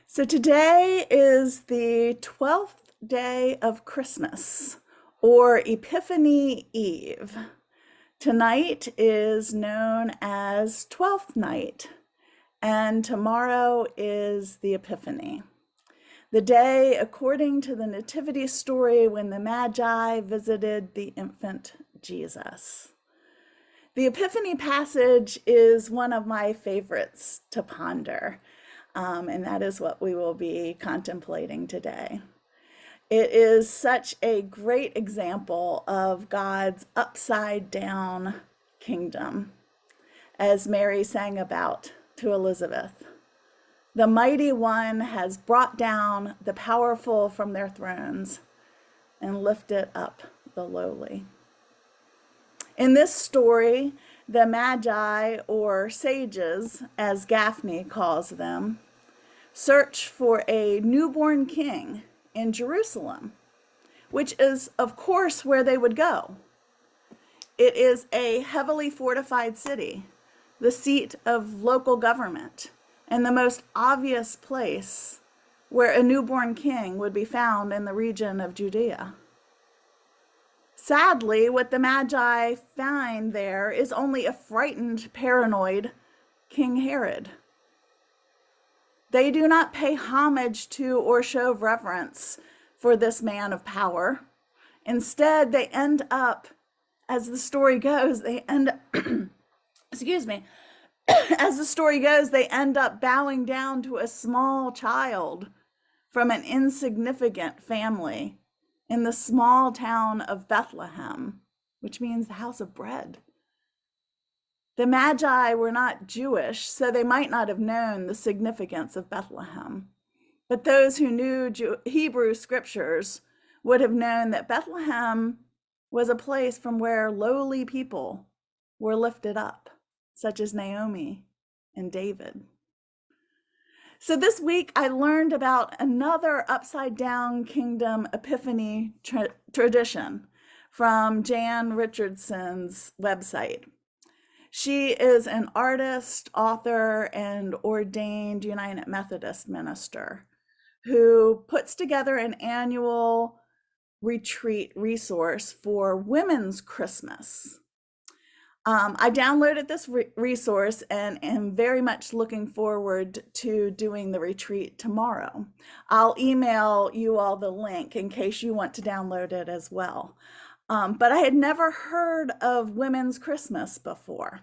So today is the 12th day of Christmas, or Epiphany Eve. Tonight is known as Twelfth Night, and tomorrow is the Epiphany, the day according to the Nativity story when the Magi visited the infant Jesus. The Epiphany passage is one of my favorites to ponder, and that is what we will be contemplating today. It is such a great example of God's upside down kingdom, as Mary sang about to Elizabeth. The mighty one has brought down the powerful from their thrones and lifted up the lowly. In this story, the Magi, or sages, as Gaffney calls them, search for a newborn king in Jerusalem, which is, of course, where they would go. It is a heavily fortified city, the seat of local government, and the most obvious place where a newborn king would be found in the region of Judea. Sadly, what the Magi find there is only a frightened, paranoid King Herod. They do not pay homage to or show reverence for this man of power. Instead, they end up, as the story goes, excuse me, as the story goes, they end up bowing down to a small child from an insignificant family in the small town of Bethlehem, which means the house of bread. The Magi were not Jewish, so they might not have known the significance of Bethlehem. But those who knew Hebrew scriptures would have known that Bethlehem was a place from where lowly people were lifted up, such as Naomi and David. So this week I learned about another upside down kingdom epiphany tradition from Jan Richardson's website. She is an artist, author, and ordained United Methodist minister who puts together an annual retreat resource for Women's Christmas. I downloaded this resource and am very much looking forward to doing the retreat tomorrow. I'll email you all the link in case you want to download it as well. But I had never heard of Women's Christmas before.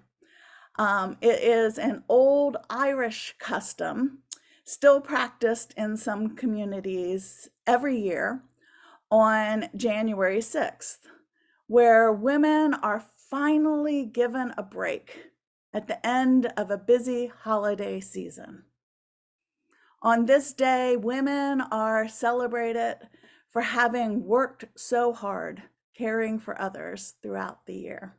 It is an old Irish custom, still practiced in some communities every year on January 6th, where women are finally given a break at the end of a busy holiday season. On this day, women are celebrated for having worked so hard caring for others throughout the year.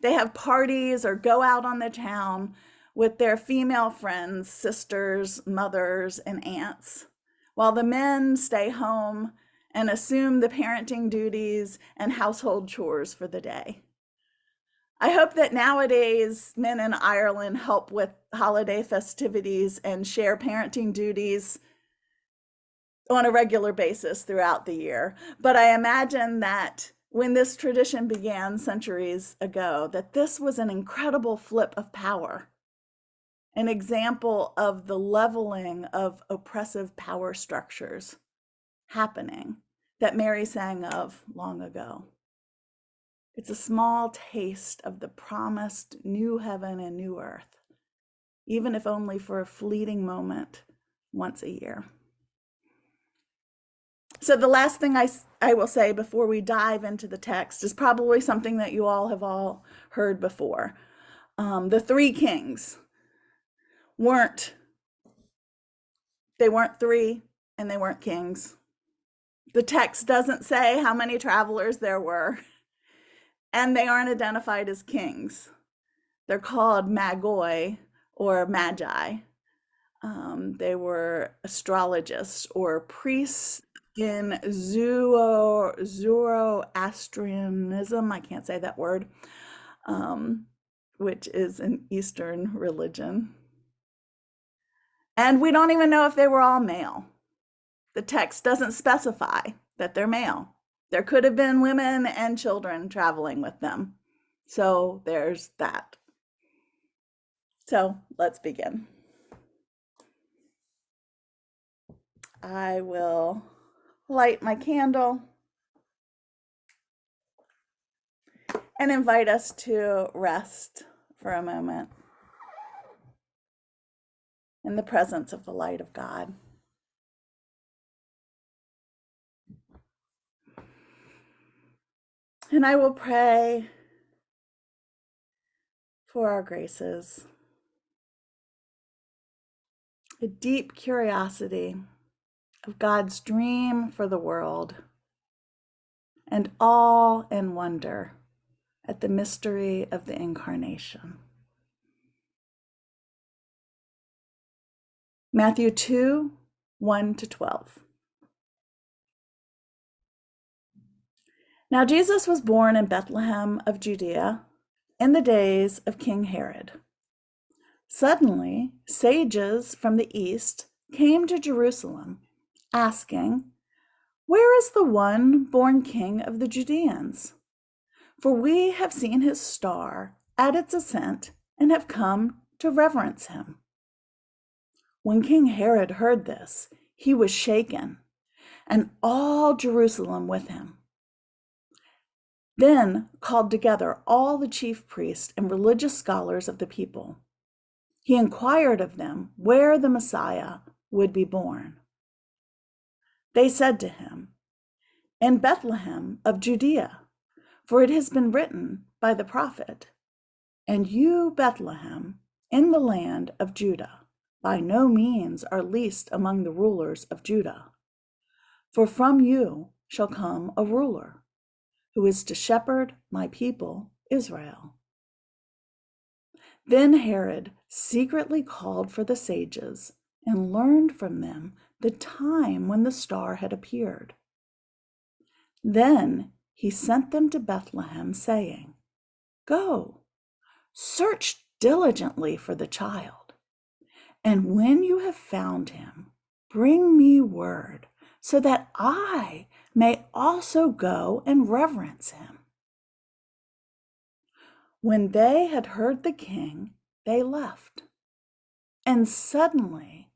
They have parties or go out on the town with their female friends, sisters, mothers, and aunts, while the men stay home and assume the parenting duties and household chores for the day. I hope that nowadays men in Ireland help with holiday festivities and share parenting duties on a regular basis throughout the year. But I imagine that when this tradition began centuries ago, that this was an incredible flip of power, an example of the leveling of oppressive power structures happening that Mary sang of long ago. It's a small taste of the promised new heaven and new earth, even if only for a fleeting moment once a year. So the last thing I will say before we dive into the text is probably something that you all have heard before. The three kings weren't three, and they weren't kings. The text doesn't say how many travelers there were, and they aren't identified as kings. They're called magoi or magi. They were astrologists or priests in Zoroastrianism, I can't say that word, which is an Eastern religion. And we don't even know if they were all male. The text doesn't specify that they're male. There could have been women and children traveling with them. So there's that. So let's begin. I will light my candle and invite us to rest for a moment in the presence of the light of God. And I will pray for our graces, a deep curiosity of God's dream for the world, and awe and wonder at the mystery of the Incarnation. Matthew 2, 1-12. Now Jesus was born in Bethlehem of Judea in the days of King Herod. Suddenly, sages from the east came to Jerusalem, asking, "Where is the one born King of the Judeans? For we have seen his star at its ascent and have come to reverence him." When King Herod heard this, he was shaken, and all Jerusalem with him. Then called together all the chief priests and religious scholars of the people. He inquired of them where the Messiah would be born. They said to him, "In Bethlehem of Judea, for it has been written by the prophet, 'And you, Bethlehem, in the land of Judah, by no means are least among the rulers of Judah. For from you shall come a ruler, who is to shepherd my people Israel.'" Then Herod secretly called for the sages and learned from them the time when the star had appeared. Then he sent them to Bethlehem, saying, "Go, search diligently for the child, and when you have found him, bring me word, so that I may also go and reverence him." When they had heard the king, they left. And suddenly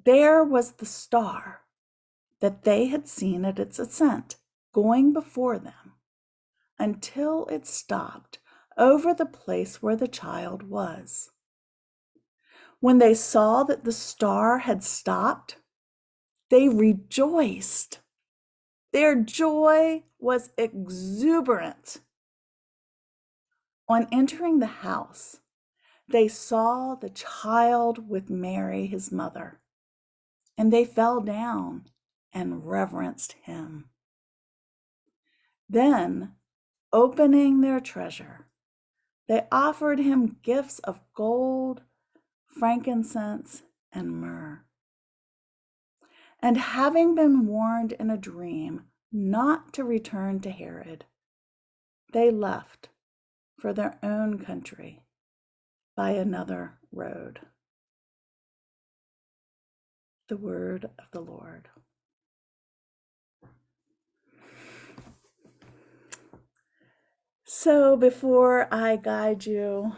there was the star that they had seen at its ascent, going before them, until it stopped over the place where the child was. When they saw that the star had stopped, they rejoiced. Their joy was exuberant. On entering the house, they saw the child with Mary, his mother, and they fell down and reverenced him. Then, opening their treasure, they offered him gifts of gold, frankincense, and myrrh. And having been warned in a dream not to return to Herod, they left for their own country by another road. The word of the Lord. So before I guide you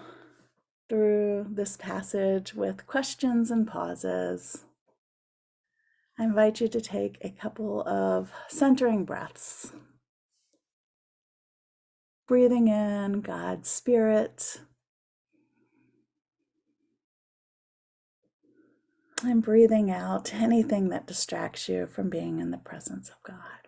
through this passage with questions and pauses, I invite you to take a couple of centering breaths. Breathing in God's Spirit, and breathing out anything that distracts you from being in the presence of God.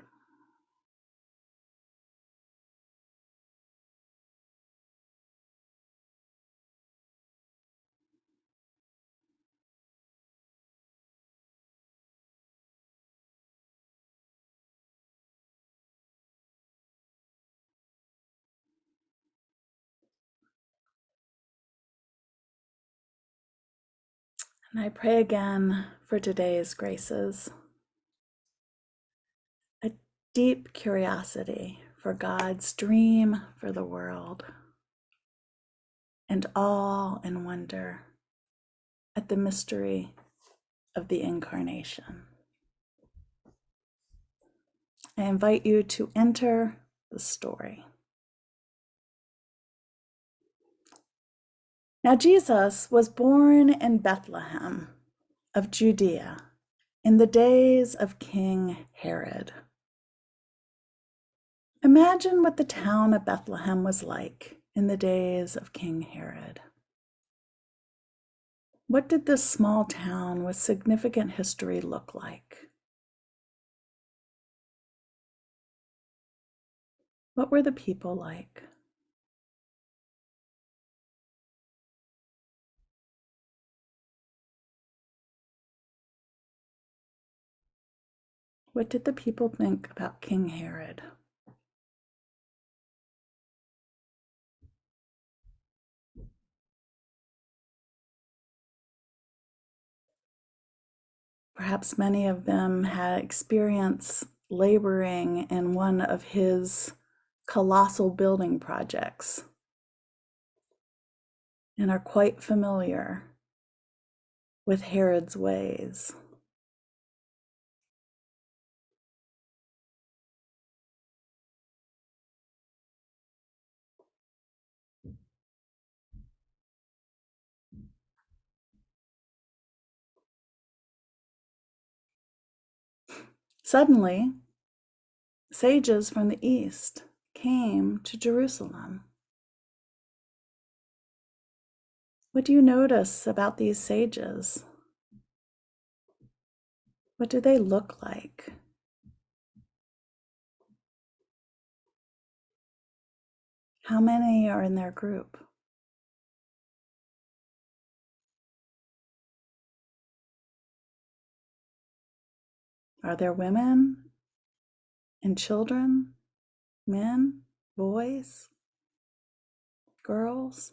And I pray again for today's graces, a deep curiosity for God's dream for the world, and awe and wonder at the mystery of the Incarnation. I invite you to enter the story. Now, Jesus was born in Bethlehem of Judea in the days of King Herod. Imagine what the town of Bethlehem was like in the days of King Herod. What did this small town with significant history look like? What were the people like? What did the people think about King Herod? Perhaps many of them had experience laboring in one of his colossal building projects and are quite familiar with Herod's ways. Suddenly, sages from the east came to Jerusalem. What do you notice about these sages? What do they look like? How many are in their group? Are there women and children, men, boys, girls?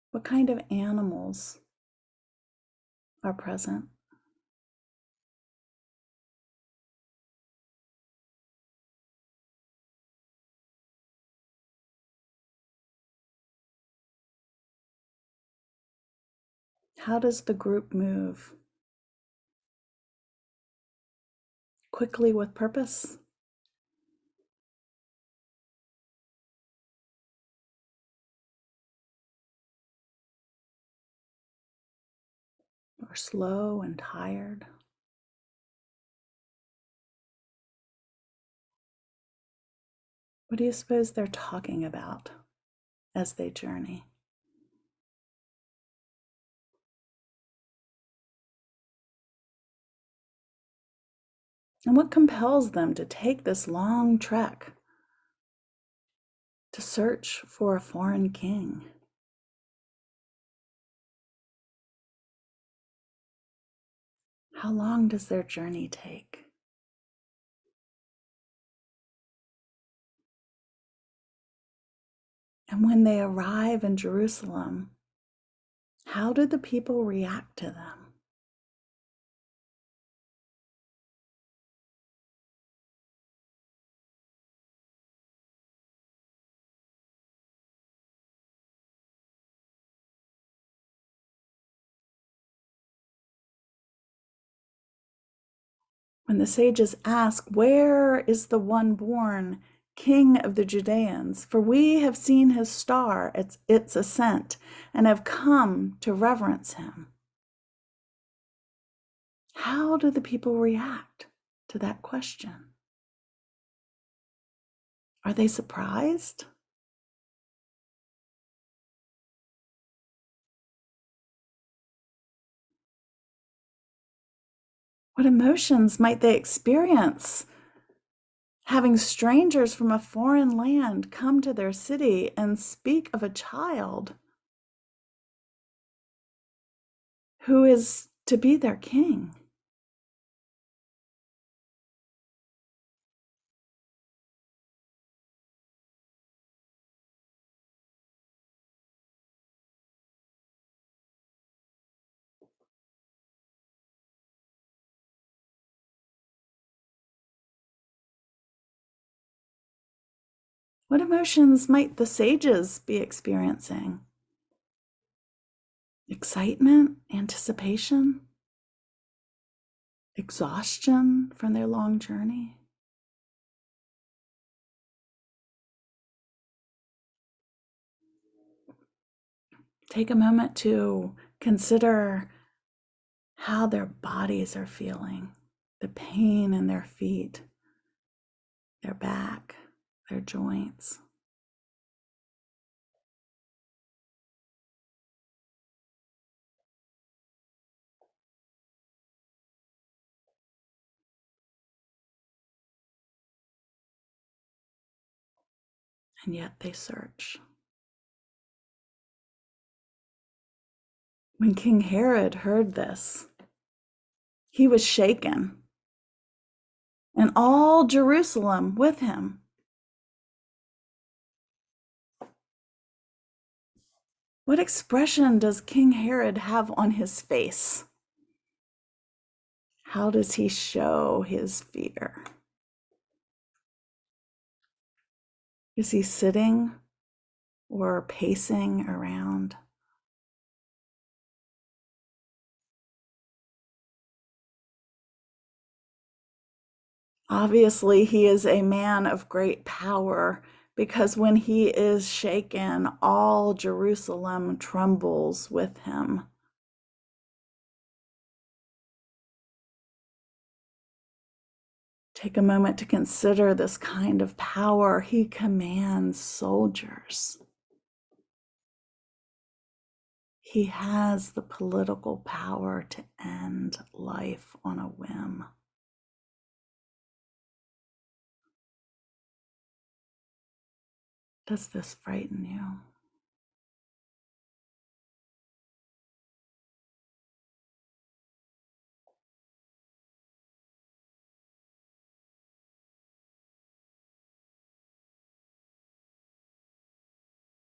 What kind of animals are present? How does the group move? Quickly with purpose? Or slow and tired? What do you suppose they're talking about as they journey? And what compels them to take this long trek to search for a foreign king? How long does their journey take? And when they arrive in Jerusalem, how do the people react to them? When the sages ask, "Where is the one born King of the Judeans? For we have seen his star, its ascent, and have come to reverence him." How do the people react to that question? Are they surprised? What emotions might they experience having strangers from a foreign land come to their city and speak of a child who is to be their king? What emotions might the sages be experiencing? Excitement, anticipation, exhaustion from their long journey? Take a moment to consider how their bodies are feeling, the pain in their feet, their back, their joints. And yet they search. When King Herod heard this, he was shaken, and all Jerusalem with him. What expression does King Herod have on his face? How does he show his fear? Is he sitting or pacing around? Obviously, he is a man of great power, because when he is shaken, all Jerusalem trembles with him. Take a moment to consider this kind of power. He commands soldiers. He has the political power to end life on a whim. Does this frighten you?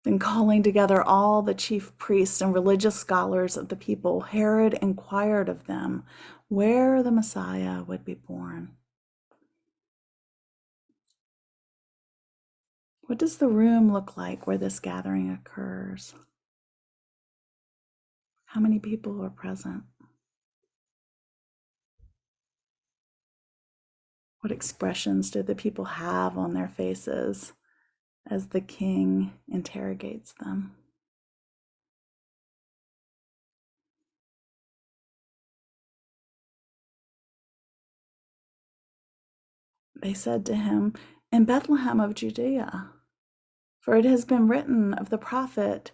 Then, calling together all the chief priests and religious scholars of the people, Herod inquired of them where the Messiah would be born. What does the room look like where this gathering occurs? How many people are present? What expressions do the people have on their faces as the king interrogates them? They said to him, "In Bethlehem of Judea, for it has been written of the prophet,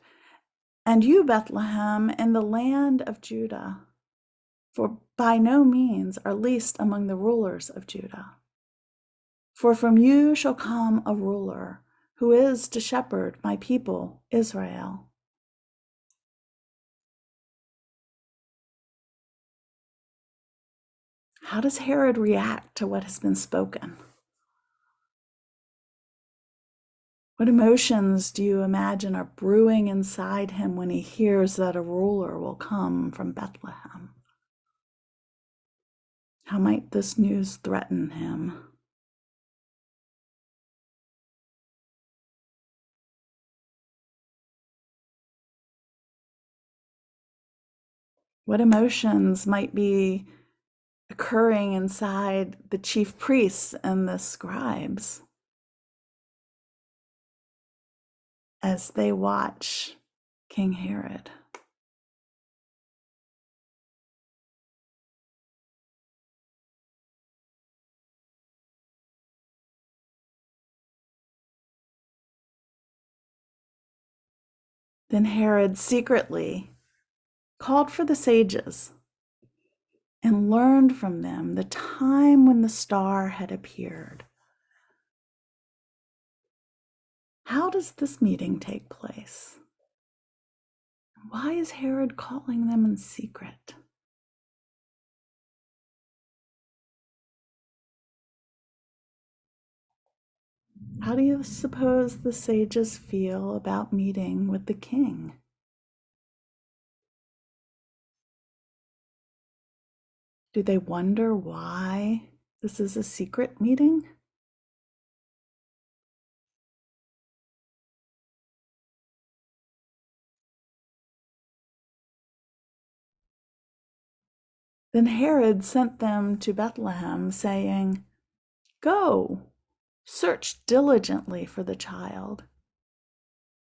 and you, Bethlehem, in the land of Judah, for by no means are least among the rulers of Judah. For from you shall come a ruler who is to shepherd my people, Israel." How does Herod react to what has been spoken? What emotions do you imagine are brewing inside him when he hears that a ruler will come from Bethlehem? How might this news threaten him? What emotions might be occurring inside the chief priests and the scribes as they watch King Herod? Then Herod secretly called for the sages and learned from them the time when the star had appeared. How does this meeting take place? Why is Herod calling them in secret? How do you suppose the sages feel about meeting with the king? Do they wonder why this is a secret meeting? Then Herod sent them to Bethlehem, saying, "Go, search diligently for the child,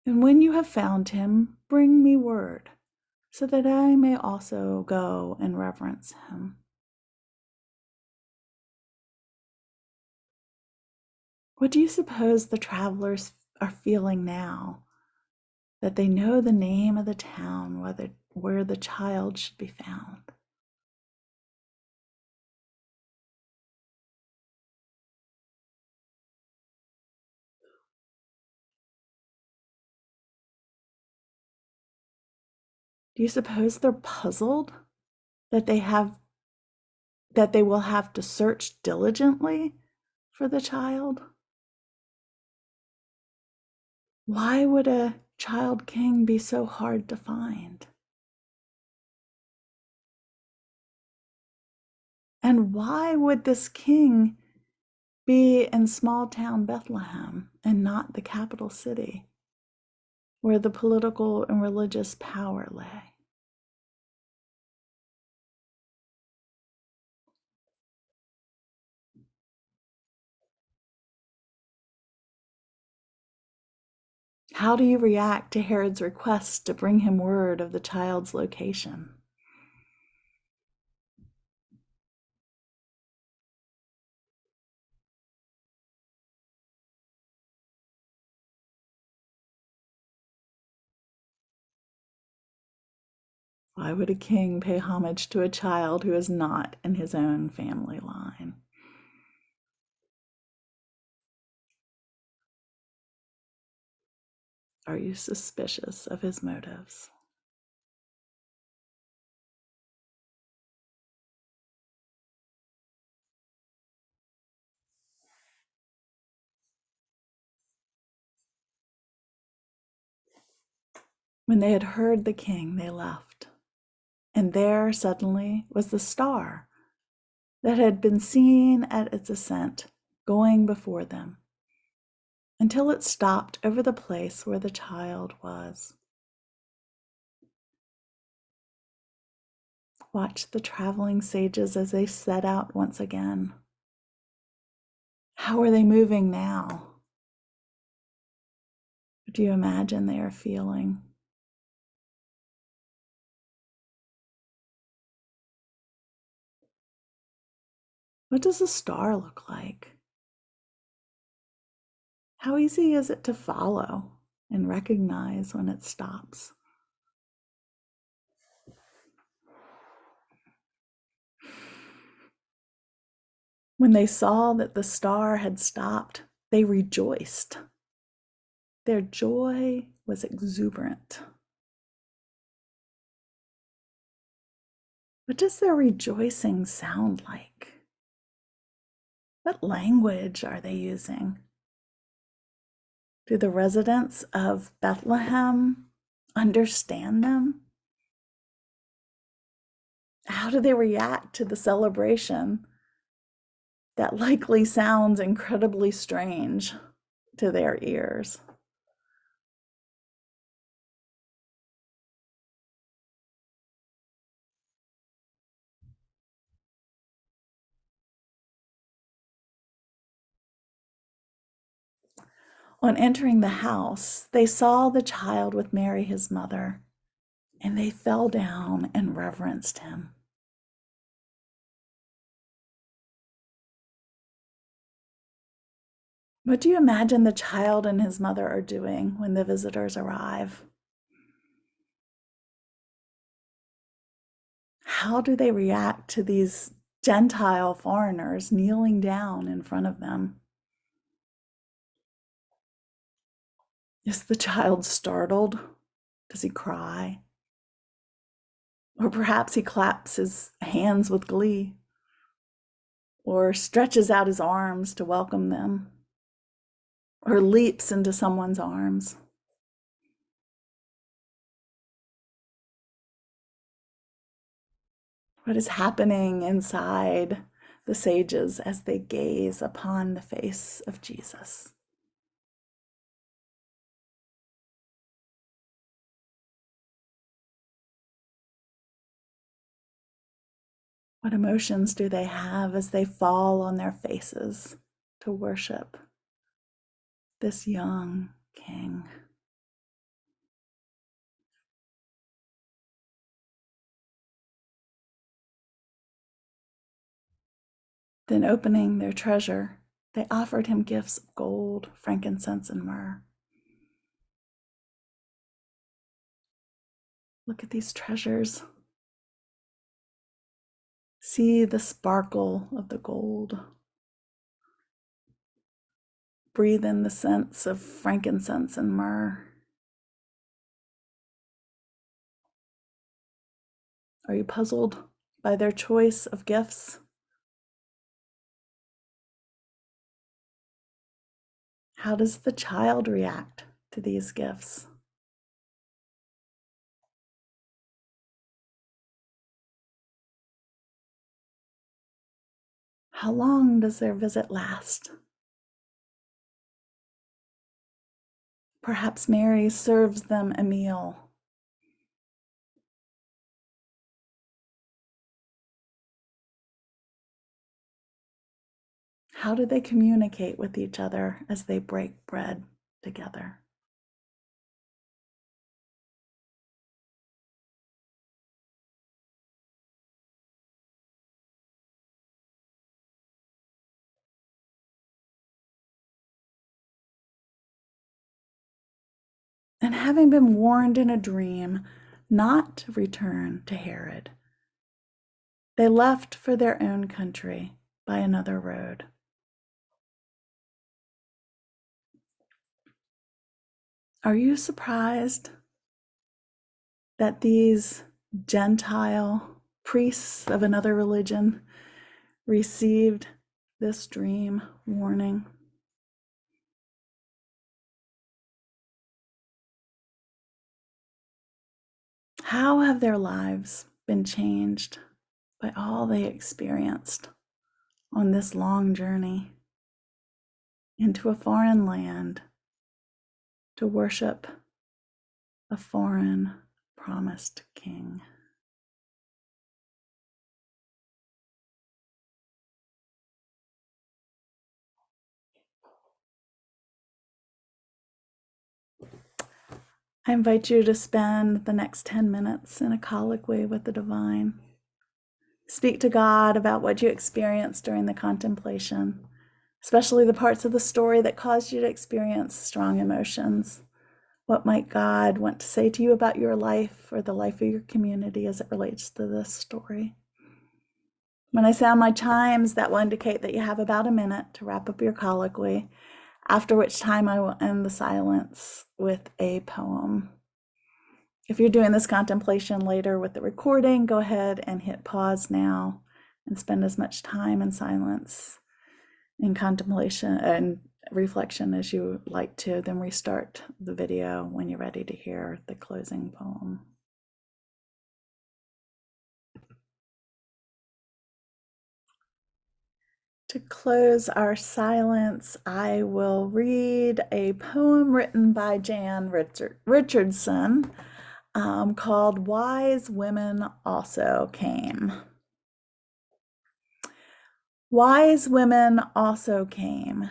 and when you have found him, bring me word, so that I may also go and reverence him." What do you suppose the travelers are feeling now that they know the name of the town where the child should be found? Do you suppose they're puzzled that they will have to search diligently for the child? Why would a child king be so hard to find? And why would this king be in small town Bethlehem and not the capital city where the political and religious power lay? How do you react to Herod's request to bring him word of the child's location? Why would a king pay homage to a child who is not in his own family line? Are you suspicious of his motives? When they had heard the king, they left. And there suddenly was the star that had been seen at its ascent, going before them, until it stopped over the place where the child was. Watch the traveling sages as they set out once again. How are they moving now? What do you imagine they are feeling? What does a star look like? How easy is it to follow and recognize when it stops? When they saw that the star had stopped, they rejoiced. Their joy was exuberant. What does their rejoicing sound like? What language are they using? Do the residents of Bethlehem understand them? How do they react to the celebration that likely sounds incredibly strange to their ears? On entering the house, they saw the child with Mary, his mother, and they fell down and reverenced him. What do you imagine the child and his mother are doing when the visitors arrive? How do they react to these Gentile foreigners kneeling down in front of them? Is the child startled? Does he cry? Or perhaps he claps his hands with glee, or stretches out his arms to welcome them, or leaps into someone's arms. What is happening inside the sages as they gaze upon the face of Jesus? What emotions do they have as they fall on their faces to worship this young king? Then, opening their treasure, they offered him gifts of gold, frankincense, and myrrh. Look at these treasures. See the sparkle of the gold. Breathe in the scents of frankincense and myrrh. Are you puzzled by their choice of gifts? How does the child react to these gifts? How long does their visit last? Perhaps Mary serves them a meal. How do they communicate with each other as they break bread together? And having been warned in a dream not to return to Herod, they left for their own country by another road. Are you surprised that these Gentile priests of another religion received this dream warning? How have their lives been changed by all they experienced on this long journey into a foreign land to worship a foreign promised king? I invite you to spend the next 10 minutes in a colloquy with the divine. Speak to God about what you experienced during the contemplation, especially the parts of the story that caused you to experience strong emotions. What might God want to say to you about your life or the life of your community as it relates to this story? When I sound my chimes, that will indicate that you have about a minute to wrap up your colloquy, after which time I will end the silence with a poem. If you're doing this contemplation later with the recording, go ahead and hit pause now and spend as much time in silence, in contemplation and reflection as you like to. Then restart the video when you're ready to hear the closing poem. To close our silence, I will read a poem written by Jan Richardson called Wise Women Also Came. Wise women also came.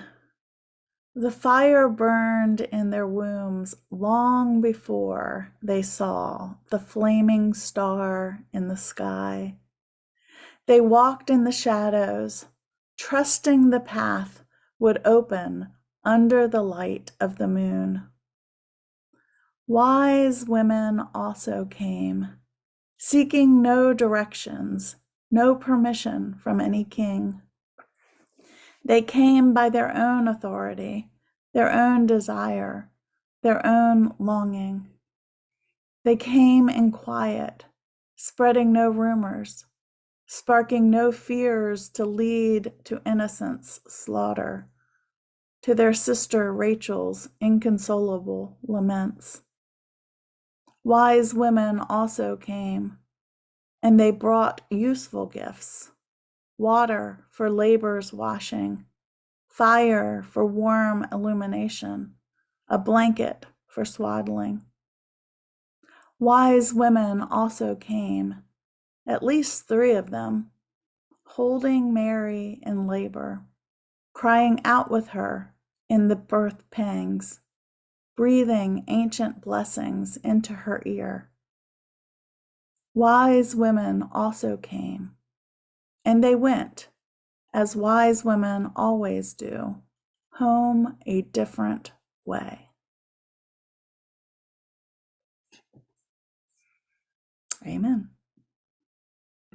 The fire burned in their wombs long before they saw the flaming star in the sky. They walked in the shadows, trusting the path would open under the light of the moon. Wise women also came, seeking no directions, no permission from any king. They came by their own authority, their own desire, their own longing. They came in quiet, spreading no rumors, sparking no fears to lead to innocence' slaughter, to their sister Rachel's inconsolable laments. Wise women also came, and they brought useful gifts, water for labor's washing, fire for warm illumination, a blanket for swaddling. Wise women also came, at least 3 of them, holding Mary in labor, crying out with her in the birth pangs, breathing ancient blessings into her ear. Wise women also came, and they went, as wise women always do, home a different way. Amen.